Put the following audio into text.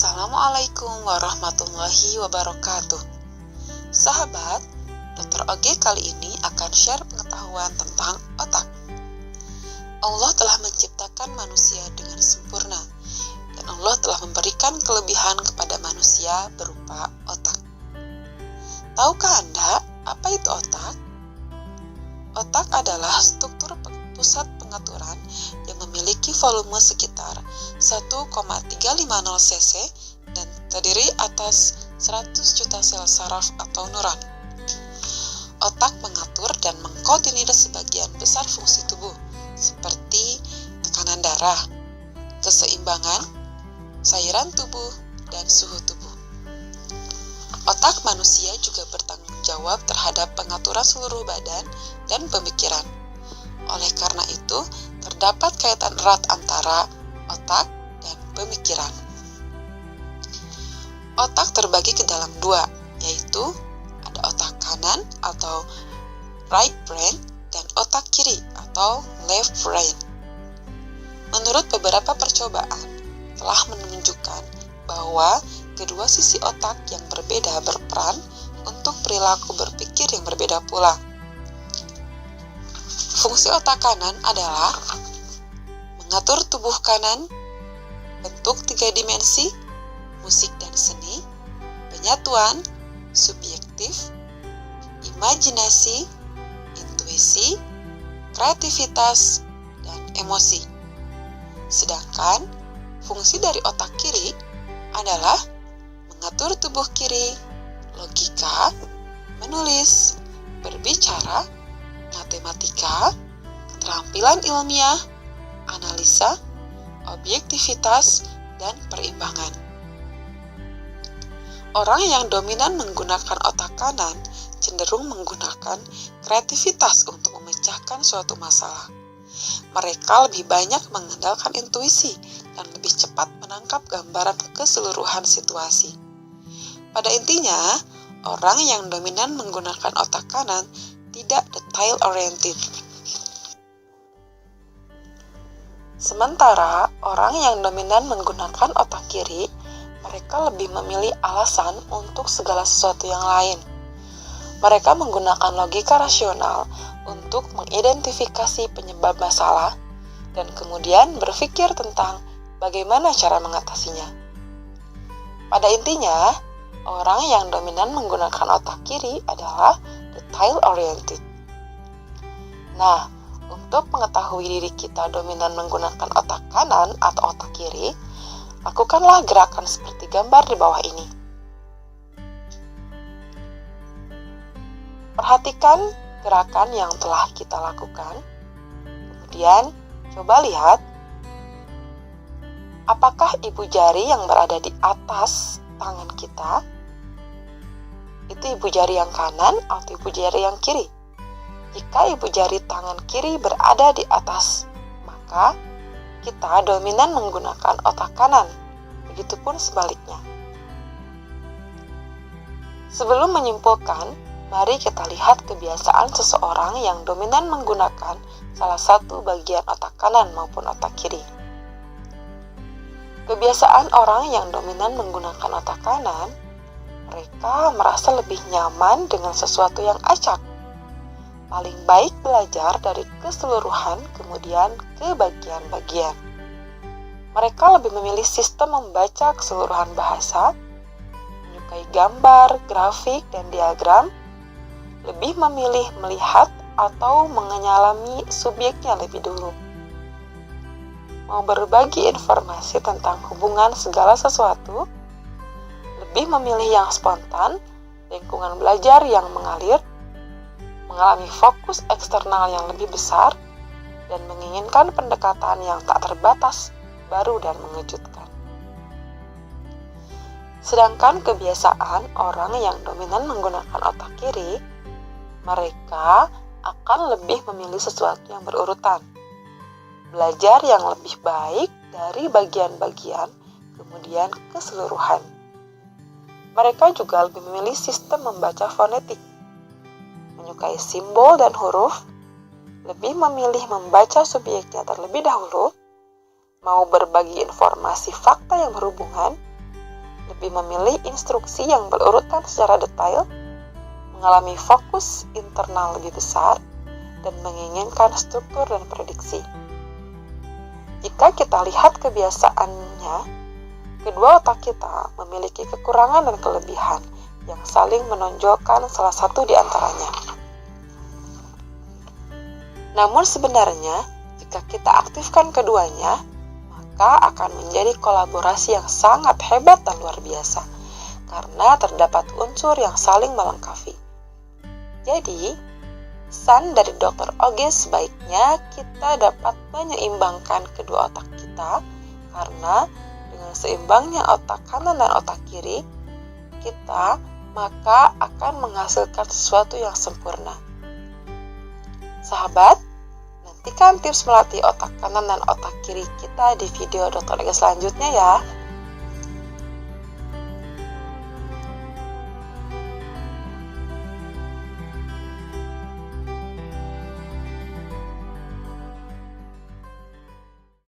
Assalamualaikum warahmatullahi wabarakatuh. Sahabat, Dr. Oge kali ini akan share pengetahuan tentang otak. Allah telah menciptakan manusia dengan sempurna, dan Allah telah memberikan kelebihan kepada manusia berupa otak. Tahukah Anda apa itu otak? Otak adalah struktur pusat pengaturan yang memiliki volume sekitar 1,350 cc dan terdiri atas 100 juta sel saraf atau neuron. Otak mengatur dan mengkoordinir sebagian besar fungsi tubuh, seperti tekanan darah, keseimbangan, cairan tubuh, dan suhu tubuh. Otak manusia juga bertanggung jawab terhadap pengaturan seluruh badan dan pemikiran. Oleh karena itu, terdapat kaitan erat antara otak dan pemikiran. Otak terbagi ke dalam dua, yaitu ada otak kanan atau right brain dan otak kiri atau left brain. Menurut beberapa percobaan, telah menunjukkan bahwa kedua sisi otak yang berbeda berperan untuk perilaku berpikir yang berbeda pula. Fungsi otak kanan adalah mengatur tubuh kanan, bentuk 3 dimensi, musik dan seni, penyatuan, subjektif, imajinasi, intuisi, kreativitas, dan emosi. Sedangkan fungsi dari otak kiri adalah mengatur tubuh kiri, logika, menulis, berbicara, matematika, keterampilan ilmiah, analisa, objektivitas, dan perimbangan. Orang yang dominan menggunakan otak kanan cenderung menggunakan kreativitas untuk memecahkan suatu masalah. Mereka lebih banyak mengandalkan intuisi dan lebih cepat menangkap gambaran keseluruhan situasi. Pada intinya, orang yang dominan menggunakan otak kanan tidak detail-oriented. Sementara orang yang dominan menggunakan otak kiri, mereka lebih memilih alasan untuk segala sesuatu yang lain. Mereka menggunakan logika rasional untuk mengidentifikasi penyebab masalah dan kemudian berpikir tentang bagaimana cara mengatasinya. Pada intinya, orang yang dominan menggunakan otak kiri adalah detail-oriented. Nah, untuk mengetahui diri kita dominan menggunakan otak kanan atau otak kiri, lakukanlah gerakan seperti gambar di bawah ini. Perhatikan gerakan yang telah kita lakukan. Kemudian, coba lihat apakah ibu jari yang berada di atas tangan kita itu ibu jari yang kanan atau ibu jari yang kiri. Jika ibu jari tangan kiri berada di atas, maka kita dominan menggunakan otak kanan. Begitupun sebaliknya. Sebelum menyimpulkan, mari kita lihat kebiasaan seseorang yang dominan menggunakan salah satu bagian otak kanan maupun otak kiri. Kebiasaan orang yang dominan menggunakan otak kanan, mereka merasa lebih nyaman dengan sesuatu yang acak. Paling baik belajar dari keseluruhan kemudian ke bagian-bagian. Mereka lebih memilih sistem membaca keseluruhan bahasa, menyukai gambar, grafik, dan diagram, lebih memilih melihat atau menyalami subjeknya lebih dulu. Mau berbagi informasi tentang hubungan segala sesuatu, lebih memilih yang spontan, lingkungan belajar yang mengalir, mengalami fokus eksternal yang lebih besar, dan menginginkan pendekatan yang tak terbatas, baru dan mengejutkan. Sedangkan kebiasaan orang yang dominan menggunakan otak kiri, mereka akan lebih memilih sesuatu yang berurutan. Belajar yang lebih baik dari bagian-bagian, kemudian keseluruhan. Mereka juga lebih memilih sistem membaca fonetik, menyukai simbol dan huruf, lebih memilih membaca subjeknya terlebih dahulu, mau berbagi informasi fakta yang berhubungan, lebih memilih instruksi yang berurutan secara detail, mengalami fokus internal lebih besar, dan menginginkan struktur dan prediksi. Jika kita lihat kebiasaannya, kedua otak kita memiliki kekurangan dan kelebihan yang saling menonjolkan salah satu di antaranya. Namun sebenarnya, jika kita aktifkan keduanya, maka akan menjadi kolaborasi yang sangat hebat dan luar biasa, karena terdapat unsur yang saling melengkapi. Jadi, pesan dari Dr. Oge sebaiknya kita dapat menyeimbangkan kedua otak kita, karena dengan seimbangnya otak kanan dan otak kiri, kita maka akan menghasilkan sesuatu yang sempurna. Sahabat, nantikan tips melatih otak kanan dan otak kiri kita di video Dr. Oge selanjutnya ya.